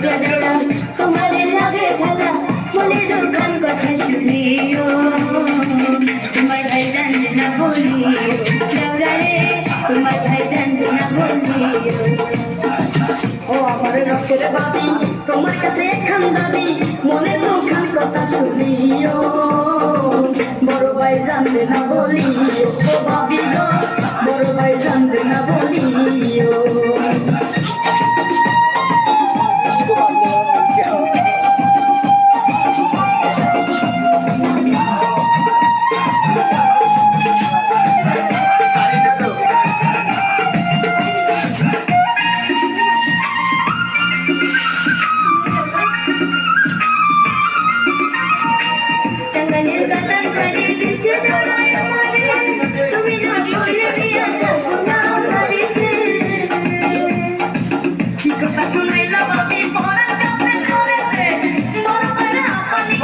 শুক্রবেলা তোমার লাগে খেলা মনে দোকান কথা শুনিও তোমার ভাই জানতে না বলিও দেওরা রে তোমার ভাই জানতে না বলিও ও আমার রসের বাবি তোমার কাছে একখান দাবি মনে দোকান কথা শুনিও বড় ভাই জানতে না বলিও ও ভাবি গো বড় ভাই জানতে না বলিও টাঙ্গাইলের কাটা ছাড়িয়ে দিছে দৌড়ায় আমারে তুমি না বললে বিয়া যাবো না বাড়িতে কি কথা শুনাইলা বাবি পরার কাছে ধরেতে বড় ভাই আপনি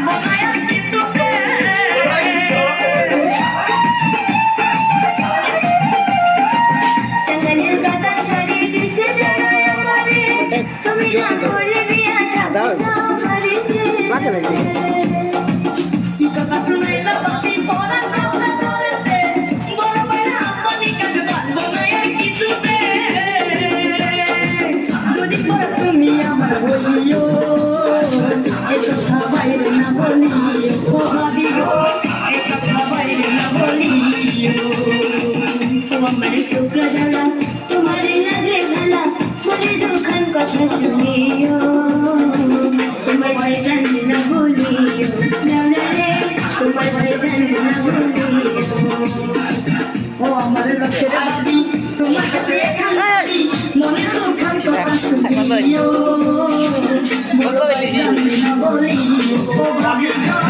বকায়া কিছুতে টাঙ্গাইলের কাটা ছাড়িয়ে দিছে দৌড়ায় আমারে তুমি না বললে বিয়া যাবো না বাড়িতে কি কথা শুনাইলা বাবি পরার কাছে ধরেতে বড় ভাই আপনি বকায়া কিছুতে যদি পড়া তুমি আমার বলিও এ কথা বাইরে না বলিও ও ভাবি গো এ কথা বাইরে না বলিও তোমার শুক্রবেলা তোমার লাগে খেলা মনে দোকান কথা শুনিও তোমার ভাই জানতে না বলিও দেওরা রে তোমার ভাই জানতে না বলিও ও আমার রসের বাবি তোমার কাছে একখান দাবি মনে দোকান কথা শুনিও বড় ভাই জানতে না বলিও ও ভাবি গো